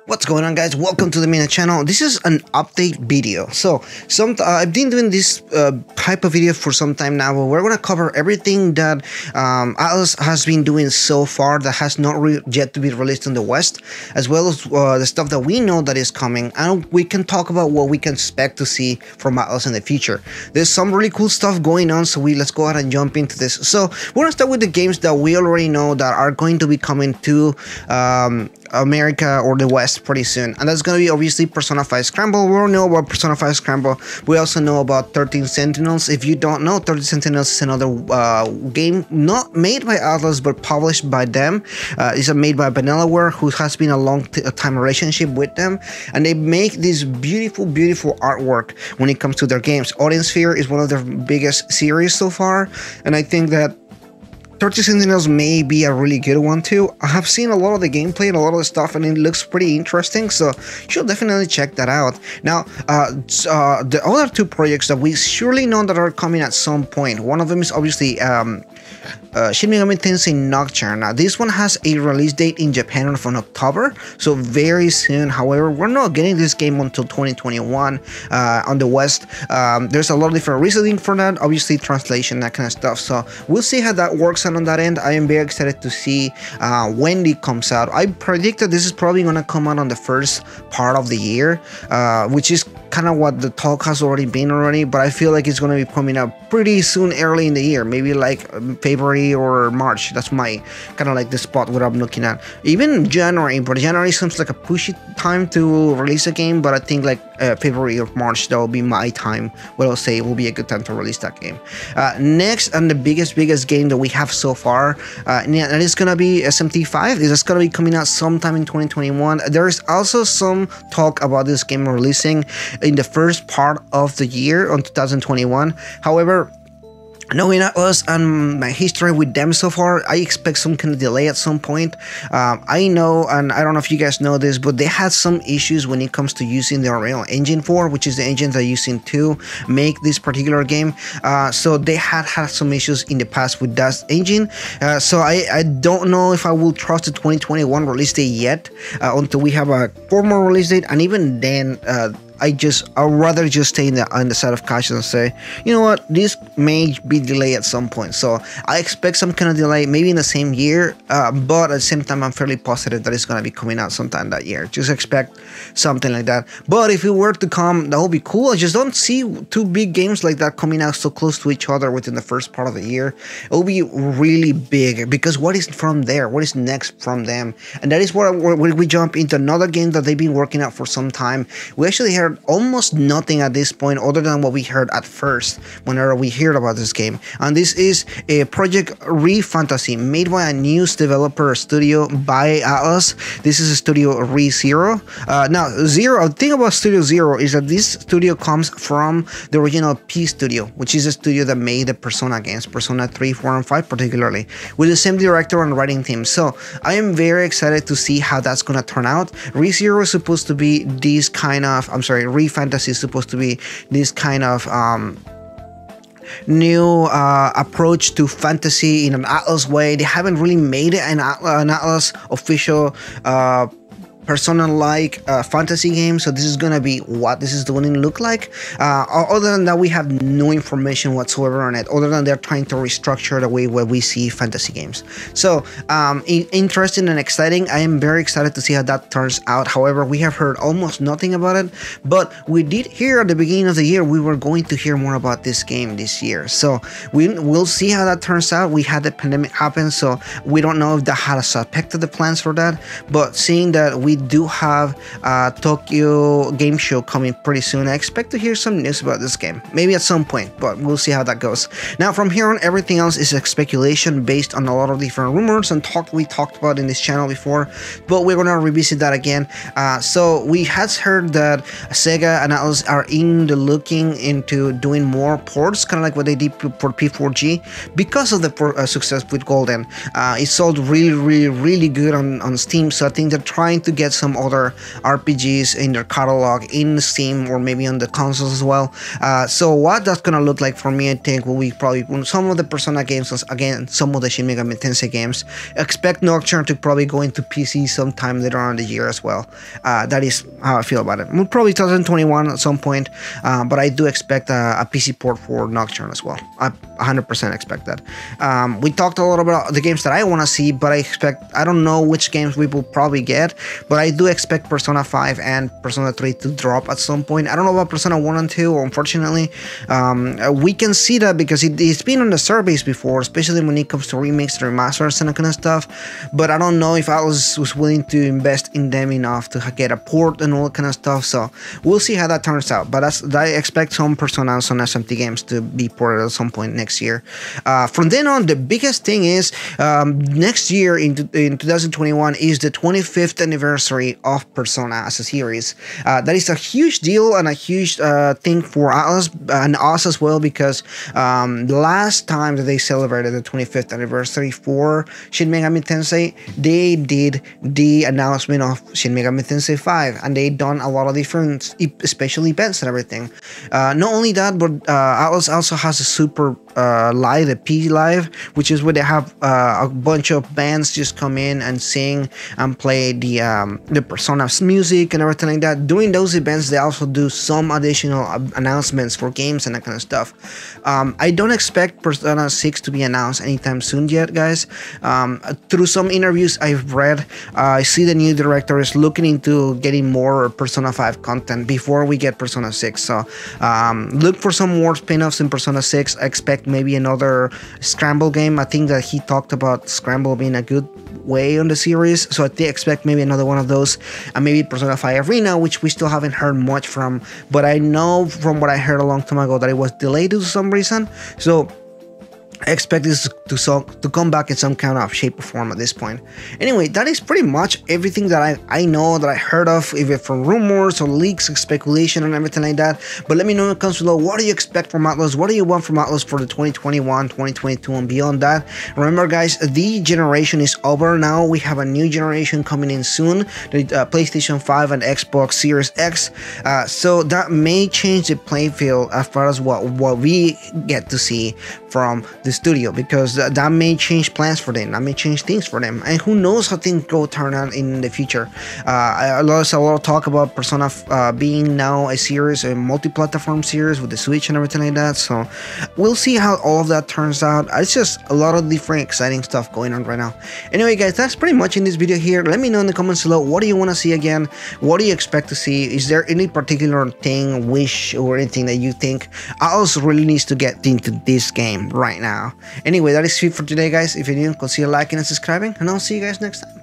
What's going on, guys? Welcome to the main channel. This is an update video. So I've been doing this type of video for some time now, but we're going to cover everything that Atlus has been doing so far that has not yet to be released in the West, as well as the stuff that we know that is coming, and we can talk about what we can expect to see from Atlus in the future. There's some really cool stuff going on, so let's go ahead and jump into this. So we're going to start with the games that we already know that are going to be coming to America or the West pretty soon, and that's going to be obviously Persona 5 Scramble. We all know about Persona 5 Scramble. We also know about 13 Sentinels. If you don't know, 13 Sentinels is another game not made by Atlus but published by them. It's made by Vanillaware, who has been a long time relationship with them, and they make this beautiful artwork when it comes to their games. Audience Sphere is one of their biggest series so far, and I think that 13 Sentinels may be a really good one too. I have seen a lot of the gameplay and a lot of the stuff, and it looks pretty interesting, so you should definitely check that out. Now, the other two projects that we surely know that are coming at some point, one of them is obviously Shin Megami Tensei Nocturne. Now, this one has a release date in Japan of October, so very soon. However, we're not getting this game until 2021 on the West. There's a lot of different reasoning for that, obviously translation, that kind of stuff, so we'll see how that works out on that end. I am very excited to see when it comes out. I predict that this is probably going to come out on the first part of the year, which is kind of what the talk has already been already, but I feel like it's going to be coming out pretty soon, early in the year, maybe like February or March. That's my kind of like the spot where I'm looking at. Even January, but January seems like a pushy time to release a game, but I think like February or March, that will be my time where I'll say it will be a good time to release that game. Next, and the biggest game that we have so far, and it's gonna be SMT5. It's gonna be coming out sometime in 2021. There is also some talk about this game releasing in the first part of the year on 2021. However, knowing Atlus and my history with them so far, I expect some kind of delay at some point. I know, and I don't know if you guys know this, but they had some issues when it comes to using their Unreal Engine 4, which is the engine they're using to make this particular game. So they had some issues in the past with that engine. So I don't know if I will trust the 2021 release date yet, until we have a formal release date, and even then, I'd rather just stay on the side of caution and say, you know what, this may be delayed at some point. So I expect some kind of delay, maybe in the same year, but at the same time, I'm fairly positive that it's going to be coming out sometime that year. Just expect something like that. But if it were to come, that would be cool. I just don't see two big games like that coming out so close to each other within the first part of the year. It will be really big, because what is from there? What is next from them? And that is where we jump into another game that they've been working out for some time. We actually heard almost nothing at this point other than what we heard at first whenever we heard about this game, and this is a Project ReFantasy, made by a news developer studio by Atlus. This is a studio ReZero. Now, the thing about Studio Zero is that this studio comes from the original P Studio, which is a studio that made the Persona games, Persona 3, 4, and 5 particularly, with the same director and writing team. So I am very excited to see how that's gonna turn out. ReZero is supposed to be this kind of, ReFantasy is supposed to be this kind of new approach to fantasy in an Atlus way. They haven't really made it an Atlus official Persona-like fantasy game, so this is gonna be what this is going to look like. Other than that, we have no information whatsoever on it, other than they're trying to restructure the way where we see fantasy games. So interesting and exciting. I am very excited to see how that turns out. However, we have heard almost nothing about it, but we did hear at the beginning of the year we were going to hear more about this game this year, so we'll see how that turns out. We had the pandemic happen, so we don't know if that has affected the plans for that, but seeing that we do have Tokyo Game Show coming pretty soon, I expect to hear some news about this game, maybe at some point, but we'll see how that goes. Now, from here on, everything else is a speculation based on a lot of different rumors and we talked about in this channel before, but we're gonna revisit that again. So we had heard that Sega and Atlus are looking into doing more ports, kind of like what they did for P4G, because of the success with Golden. It sold really good on Steam, so I think they're trying to get get some other RPGs in their catalog in Steam or maybe on the consoles as well. So what that's gonna look like for me, I think, will be probably some of the Persona games, again, some of the Shin Megami Tensei games. Expect Nocturne to probably go into PC sometime later on in the year as well. That is how I feel about it. Probably 2021 at some point, but I do expect a PC port for Nocturne as well. I 100% expect that. We talked a lot about the games that I want to see, but I don't know which games we will probably get, but I do expect Persona 5 and Persona 3 to drop at some point. I don't know about Persona 1 and 2, unfortunately. We can see that because it's been on the surveys before, especially when it comes to remakes, remasters, and that kind of stuff, but I don't know if Atlus was willing to invest in them enough to get a port and all that kind of stuff, so we'll see how that turns out. But I expect some Persona and some SMT games to be ported at some point next year. From then on, the biggest thing is next year in 2021 is the 25th anniversary of Persona as a series. That is a huge deal and a huge thing for Atlus and us as well, because the last time that they celebrated the 25th anniversary for Shin Megami Tensei, they did the announcement of Shin Megami Tensei 5, and they done a lot of different special events and everything. Not only that, but Atlus also has a super live, the P Live, which is where they have a bunch of bands just come in and sing and play the Persona's music and everything like that. During those events, they also do some additional announcements for games and that kind of stuff. I don't expect Persona 6 to be announced anytime soon yet, guys. Through some interviews I've read, I see the new director is looking into getting more Persona 5 content before we get Persona 6. So look for some more spin-offs in Persona 6. I expect maybe another Scramble game. I think that he talked about Scramble being a good way on the series, so I expect maybe another one of those, and maybe Persona 5 Arena, which we still haven't heard much from, but I know from what I heard a long time ago that it was delayed due to some reason, so I expect this to come back in some kind of shape or form at this point. Anyway, that is pretty much everything that I know, that I heard of, either from rumors or leaks, speculation, and everything like that. But let me know in the comments below, what do you expect from Atlus? What do you want from Atlus for the 2021, 2022, and beyond that? Remember, guys, the generation is over now. We have a new generation coming in soon, the PlayStation 5 and Xbox Series X. So that may change the playing field as far as what we get to see from the studio, because that may change plans for them, that may change things for them, and who knows how things go turn out in the future. There's a lot of talk about Persona being now a series, a multi-platform series with the Switch and everything like that, so we'll see how all of that turns out. It's just a lot of different exciting stuff going on right now. Anyway, guys, that's pretty much in this video here. Let me know in the comments below, what do you want to see again? What do you expect to see? Is there any particular thing, wish, or anything that you think Atlus really needs to get into this game right now? Anyway, that is it for today, guys. If you're new, consider liking and subscribing, and I'll see you guys next time.